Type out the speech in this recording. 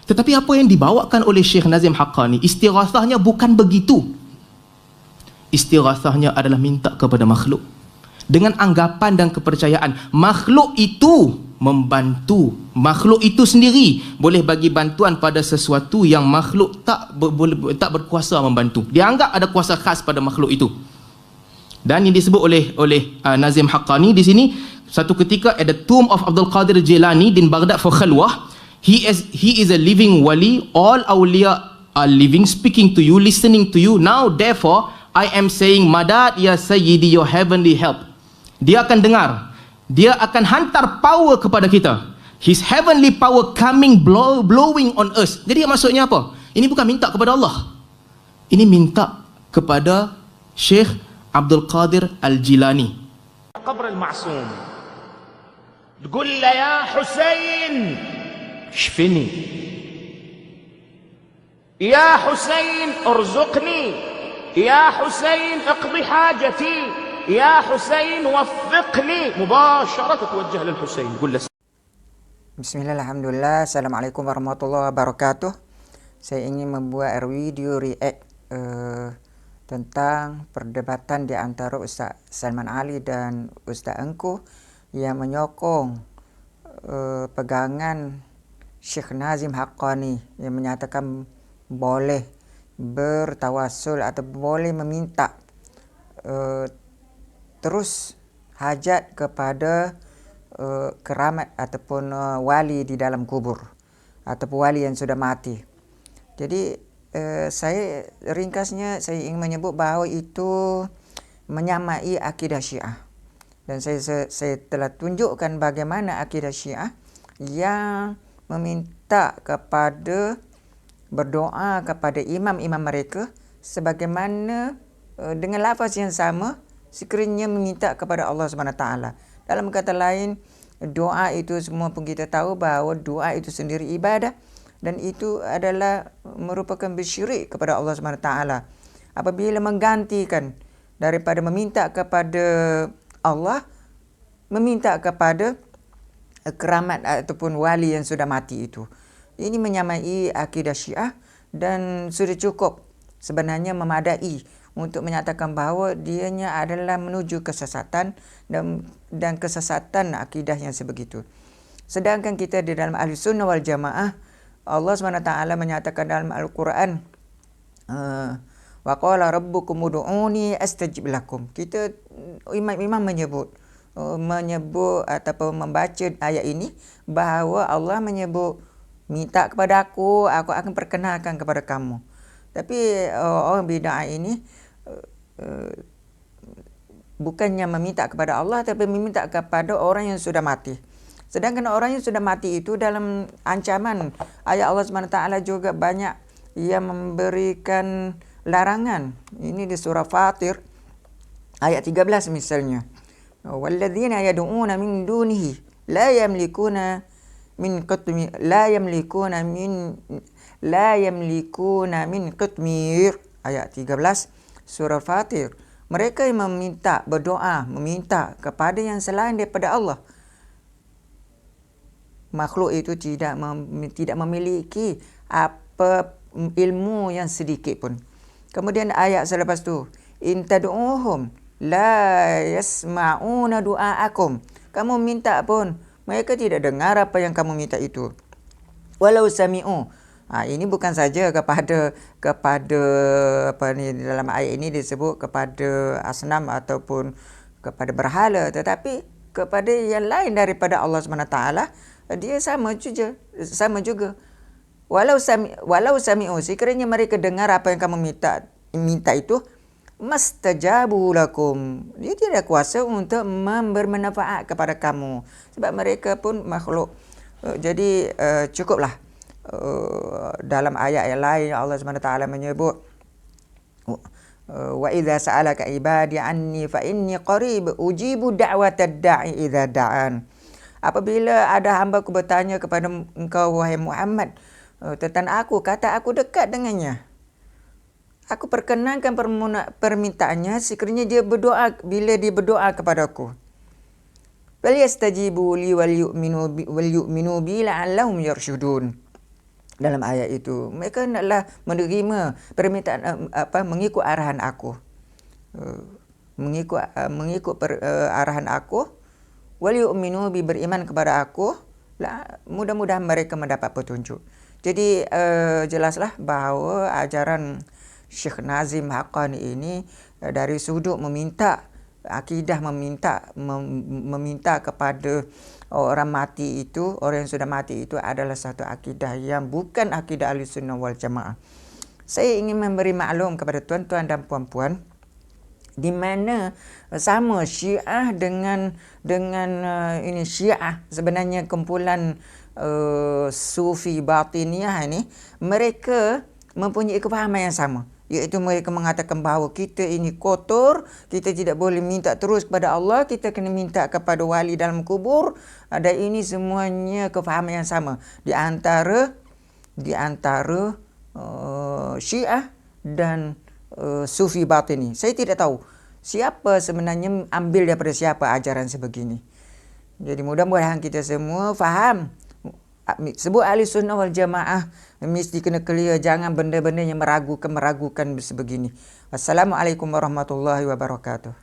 Tetapi apa yang dibawakan oleh Syekh Nazim Haqqani, istighathahnya bukan begitu. Istighathahnya adalah minta kepada makhluk, dengan anggapan dan kepercayaan makhluk itu membantu. Makhluk itu sendiri boleh bagi bantuan pada sesuatu yang makhluk tak berkuasa membantu. Dia anggap ada kuasa khas pada makhluk itu. Dan yang disebut oleh Nazim Haqqani di sini, satu ketika at the tomb of Abdul Qadir Jilani in Baghdad for khalwah, he is a living wali, all awliya are living, speaking to you, listening to you. Now therefore I am saying madad ya sayyidi, your heavenly help. Dia akan dengar, dia akan hantar power kepada kita, his heavenly power coming blowing on us. Jadi maksudnya apa? Ini bukan minta kepada Allah, ini minta kepada Syekh Abdul Qadir Al-Jilani. قبر المعصوم تقول له يا حسين اشفني، يا حسين ارزقني، يا حسين اقضي حاجتي، يا حسين وفقني. مباشرة تتوجه للحسين قل له. Bismillah, alhamdulillah, assalamualaikum warahmatullahi wabarakatuh. Saya ingin membuat video react tentang perdebatan di antara Ustaz Salman Ali dan Ustaz Engku yang menyokong pegangan Syekh Nazim Haqqani yang menyatakan boleh bertawassul atau boleh meminta terus hajat kepada keramat ataupun wali di dalam kubur ataupun wali yang sudah mati. Jadi saya ringkasnya saya ingin menyebut bahawa itu menyamai akidah Syiah, dan saya telah tunjukkan bagaimana akidah Syiah yang meminta kepada berdoa kepada imam-imam mereka sebagaimana dengan lafaz yang sama sekiranya meminta kepada Allah SWT. Dalam kata lain, doa itu semua pun kita tahu bahawa doa itu sendiri ibadah, dan itu adalah merupakan bersyirik kepada Allah SWT. Apabila menggantikan daripada meminta kepada Allah, meminta kepada keramat ataupun wali yang sudah mati itu. Ini menyamai akidah Syiah dan sudah cukup sebenarnya memadai untuk menyatakan bahawa dianya adalah menuju kesesatan dan kesesatan akidah yang sebegitu. Sedangkan kita di dalam Ahli Sunnah wal Jamaah, Allah SWT menyatakan dalam Al-Quran, wa qala rabbukum ud'uni astajib lakum. Kita imam-imam menyebut ataupun membaca ayat ini bahawa Allah menyebut minta kepada aku akan perkenalkan kepada kamu. Tapi orang bid'ah ini bukannya meminta kepada Allah tapi meminta kepada orang yang sudah mati. Sedangkan orang yang sudah mati itu dalam ancaman ayat Allah SWT juga banyak yang memberikan larangan. Ini di surah Fatir ayat 13 misalnya. Walladzina yad'una min dunihi la yamlikuna min qitmir. Ayat 13 surah Fatir. Mereka yang meminta kepada yang selain daripada Allah, makhluk itu tidak memiliki apa ilmu yang sedikit pun. Kemudian ayat selepas tu, in tad'uhum la yasma'una du'aakum. Kamu minta pun mereka tidak dengar apa yang kamu minta itu. Walau sami'u. Ini bukan saja kepada apa ni dalam ayat ini disebut kepada asnam ataupun kepada berhala, tetapi kepada yang lain daripada Allah SWT, dia sama juga. Walau sami'u, sekiranya mereka dengar apa yang kamu minta itu, mastajabu lakum, dia tidak kuasa untuk memberi manfaat kepada kamu sebab mereka pun makhluk. Jadi cukuplah dalam ayat yang lain Allah SWT menyebut wa idza sa'alaka ibadi anni fa inni qarib ujibu da'watad da'i idza da'an. Apabila ada hamba-Ku bertanya kepada engkau wahai Muhammad tentang aku, kata aku dekat dengannya. Aku perkenankan permintaannya sekiranya dia berdoa, bila dia berdoa kepadaku. Falyastajibu li wal yu'minu bi la'allahum yarshudun. dalam ayat itu. Mereka naklah menerima permintaan mengikut arahan aku. Mengikut arahan aku. Wal yu'minu bi, beriman kepada aku. Mudah-mudahan mereka mendapat petunjuk. Jadi jelaslah bahawa ajaran Syekh Nazim Haqqani ini dari sudut meminta akidah, meminta kepada orang mati itu, orang yang sudah mati itu adalah satu akidah yang bukan akidah Ahlussunnah wal Jamaah. Saya ingin memberi maklum kepada tuan-tuan dan puan-puan di mana sama Syiah dengan ini Syiah sebenarnya kumpulan Sufi Batiniyah ini, mereka mempunyai kefahaman yang sama, iaitu mereka mengatakan bahawa kita ini kotor, kita tidak boleh minta terus kepada Allah, kita kena minta kepada wali dalam kubur. Dan ini semuanya kefahaman yang sama di antara Syiah dan Sufi Batini. Saya tidak tahu siapa sebenarnya ambil daripada siapa ajaran sebegini. Jadi mudah-mudahan kita semua faham. Sebut Ahlussunnah wal Jamaah mesti kena clear, jangan benda-benda yang meragukan sebegini. Wassalamualaikum warahmatullahi wabarakatuh.